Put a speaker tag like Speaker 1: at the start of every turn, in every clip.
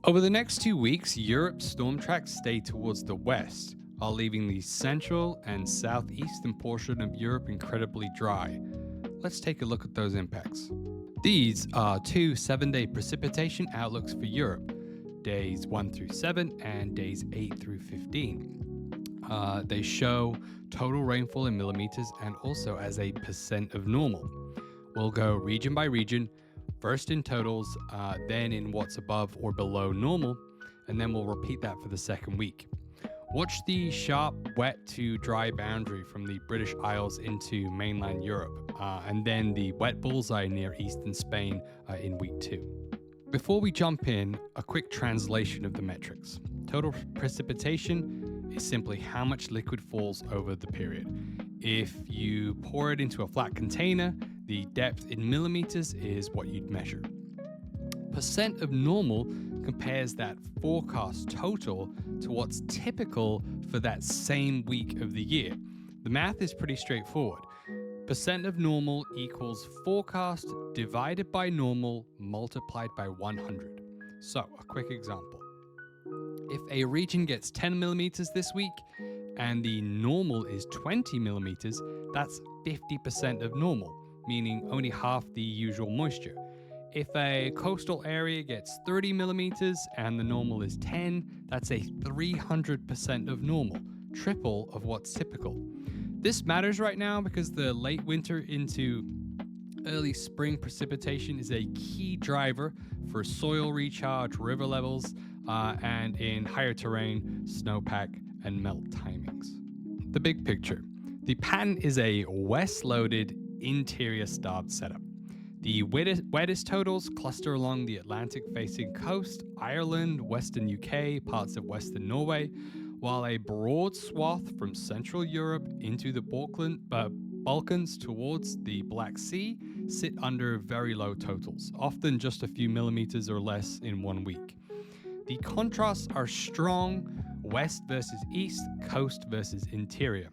Speaker 1: Over the next 2 weeks, Europe's storm tracks stay towards the west, while leaving the central and southeastern portion of Europe incredibly dry. Let's take a look at those impacts. These are two 7-day precipitation outlooks for Europe, days 1 through 7 and days 8 through 15. They show total rainfall in millimeters and also as a percent of normal. We'll go region by region, first in totals, then in what's above or below normal, and then we'll repeat that for the second week. Watch the sharp wet to dry boundary from the British Isles into mainland Europe, and then the wet bullseye near eastern Spain in week 2. Before we jump in, a quick translation of the metrics. Total precipitation is simply how much liquid falls over the period. If you pour it into a flat container, the depth in millimeters is what you'd measure. Percent of normal compares that forecast total to what's typical for that same week of the year. The math is pretty straightforward. Percent of normal equals forecast divided by normal multiplied by 100. So, a quick example. If a region gets 10 millimeters this week and the normal is 20 millimeters, that's 50% of normal, meaning only half the usual moisture. If a coastal area gets 30 millimeters and the normal is 10, that's a 300% of normal, triple of what's typical. This matters right now because the late winter into early spring precipitation is a key driver for soil recharge, river levels, and in higher terrain, snowpack and melt timings. The big picture. The pattern is a west-loaded, interior-starved setup. The wettest totals cluster along the Atlantic-facing coast, Ireland, western UK, parts of western Norway, while a broad swath from Central Europe into the Balkans towards the Black Sea sit under very low totals, often just a few millimeters or less in 1 week. The contrasts are strong: west versus east, coast versus interior.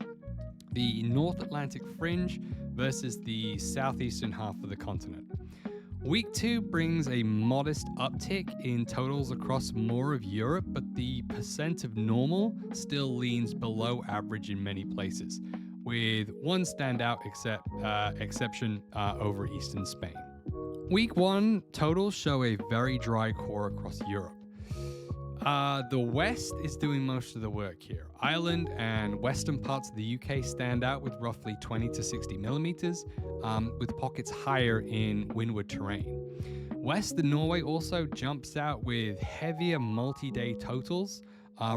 Speaker 1: The North Atlantic fringe versus the southeastern half of the continent. Week 2 brings a modest uptick in totals across more of Europe, but the percent of normal still leans below average in many places, with one standout exception over eastern Spain. Week 1 totals show a very dry core across Europe. The West is doing most of the work here. Ireland and western parts of the UK stand out with roughly 20 to 60 millimeters, with pockets higher in windward terrain. Western Norway also jumps out with heavier multi-day totals,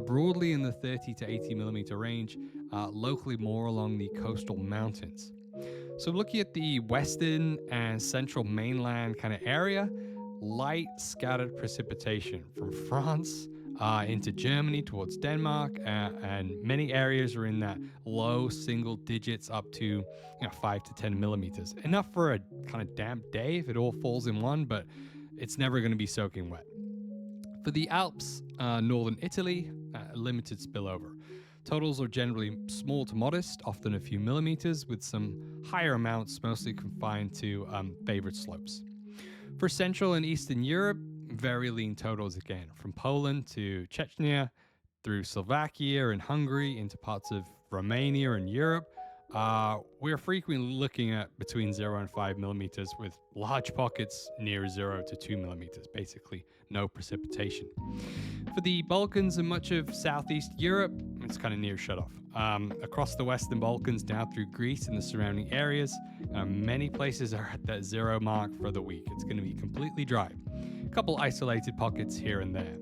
Speaker 1: broadly in the 30 to 80 millimeter range, locally more along the coastal mountains. So looking at the western and central mainland kind of area, light scattered precipitation from France into Germany towards Denmark, and many areas are in that low single digits up to 5 to 10 millimeters. Enough for a kind of damp day if it all falls in one, but it's never going to be soaking wet. For the Alps, northern Italy, limited spillover. Totals are generally small to modest, often a few millimeters, with some higher amounts mostly confined to favored slopes. For Central and Eastern Europe, very lean totals again, from Poland to Chechnya, through Slovakia and Hungary into parts of Romania and Europe. We're frequently looking at between 0 and 5 millimeters, with large pockets near 0 to 2 millimeters, basically no precipitation. For the Balkans and much of Southeast Europe, it's kind of near shut-off. Across the Western Balkans down through Greece and the surrounding areas, many places are at that 0 mark for the week. It's going to be completely dry. A couple isolated pockets here and there.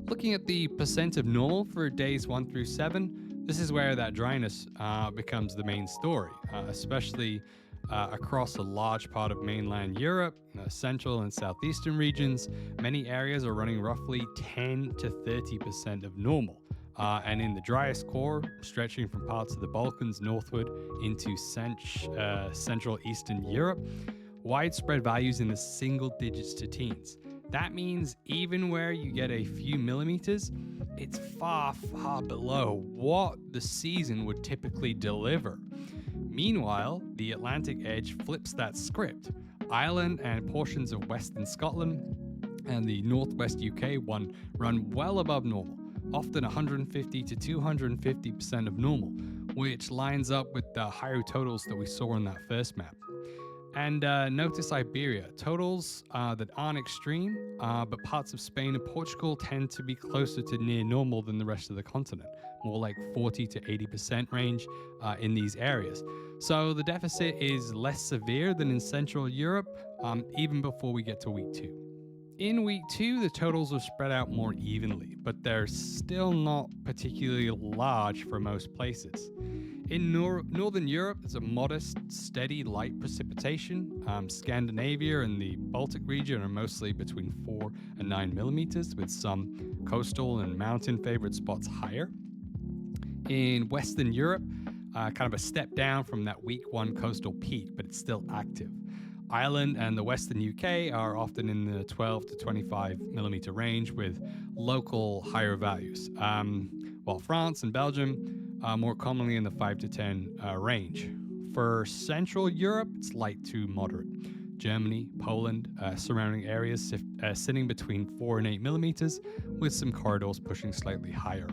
Speaker 1: Looking at the percent of normal for days 1 through 7, this is where that dryness becomes the main story, especially across a large part of mainland Europe, central and southeastern regions. Many areas are running roughly 10 to 30% of normal. And in the driest core, stretching from parts of the Balkans northward into central eastern Europe, widespread values in the single digits to teens. That means even where you get a few millimeters, it's far, far below what the season would typically deliver. Meanwhile, the Atlantic edge flips that script. Ireland and portions of Western Scotland and the northwest UK one run well above normal, often 150 to 250% of normal, which lines up with the higher totals that we saw on that first map. And notice Iberia, totals that aren't extreme, but parts of Spain and Portugal tend to be closer to near normal than the rest of the continent, more like 40 to 80% range in these areas. So the deficit is less severe than in Central Europe, even before we get to week 2. In week 2, the totals are spread out more evenly, but they're still not particularly large for most places. In Northern Europe, there's a modest, steady, light precipitation. Scandinavia and the Baltic region are mostly between 4 and 9 millimeters, with some coastal and mountain favorite spots higher. In Western Europe, kind of a step down from that week 1 coastal peak, but it's still active. Ireland and the Western UK are often in the 12 to 25 millimeter range with local higher values, while France and Belgium are more commonly in the 5 to 10 range. For Central Europe, it's light to moderate. Germany, Poland, surrounding areas sitting between 4 and 8 millimeters, with some corridors pushing slightly higher.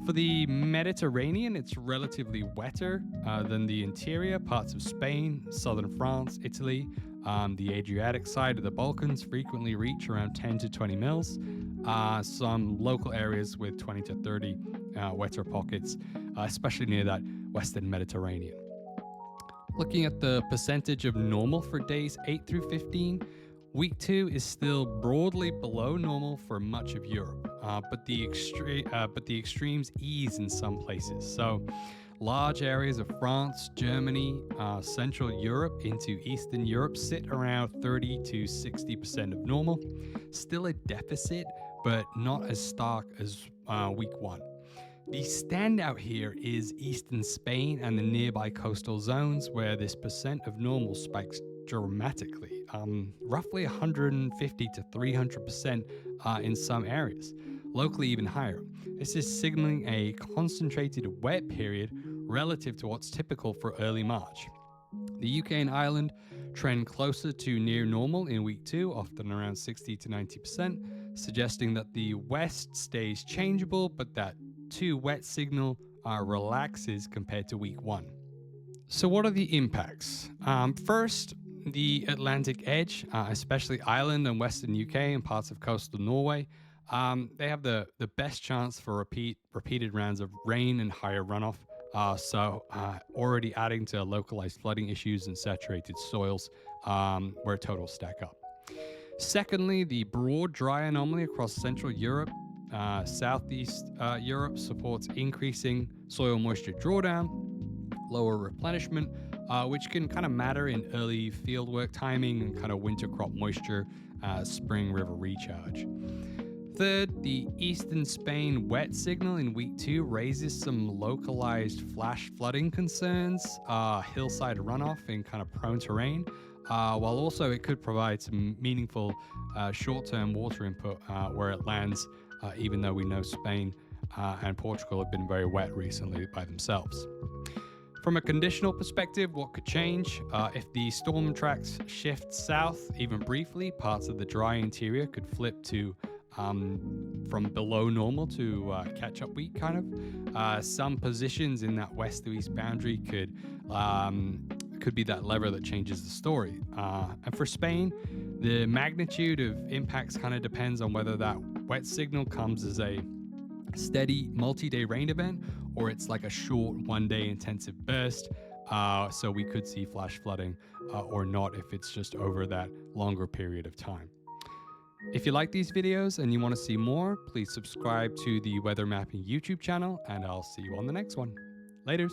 Speaker 1: For the Mediterranean, it's relatively wetter than the interior parts of Spain, southern France, Italy. The Adriatic side of the Balkans frequently reach around 10 to 20 mils. Some local areas with 20 to 30 wetter pockets, especially near that Western Mediterranean. Looking at the percentage of normal for days 8 through 15, week 2 is still broadly below normal for much of Europe, but the extremes ease in some places. So large areas of France, Germany, Central Europe into Eastern Europe sit around 30 to 60% of normal. Still a deficit, but not as stark as week 1. The standout here is eastern Spain and the nearby coastal zones, where this percent of normal spikes dramatically, roughly 150 to 300% in some areas, locally even higher. This is signaling a concentrated wet period relative to what's typical for early March. The UK and Ireland trend closer to near normal in week 2, often around 60 to 90%, suggesting that the west stays changeable, but that 2 wet signal relaxes compared to week 1. So what are the impacts? First, the Atlantic edge, especially Ireland and Western UK and parts of coastal Norway, they have the best chance for repeated rounds of rain and higher runoff, already adding to localized flooding issues and saturated soils where totals stack up. Secondly, the broad dry anomaly across Central Europe, Southeast Europe supports increasing soil moisture drawdown, lower replenishment, which can kind of matter in early fieldwork timing and kind of winter crop moisture, spring river recharge. Third, the eastern Spain wet signal in week 2 raises some localized flash flooding concerns, hillside runoff in kind of prone terrain, while also it could provide some meaningful short-term water input where it lands, even though we know Spain and Portugal have been very wet recently by themselves. From a conditional perspective, what could change? If the storm tracks shift south, even briefly, parts of the dry interior could flip to from below normal to catch-up week, kind of. Some positions in that west to east boundary could be that lever that changes the story. And for Spain, the magnitude of impacts kind of depends on whether that wet signal comes as a steady multi-day rain event or it's like a short one-day intensive burst. So we could see flash flooding or not if it's just over that longer period of time. If you like these videos and you want to see more, please subscribe to the Weather Mapping YouTube channel, and I'll see you on the next one. Laters.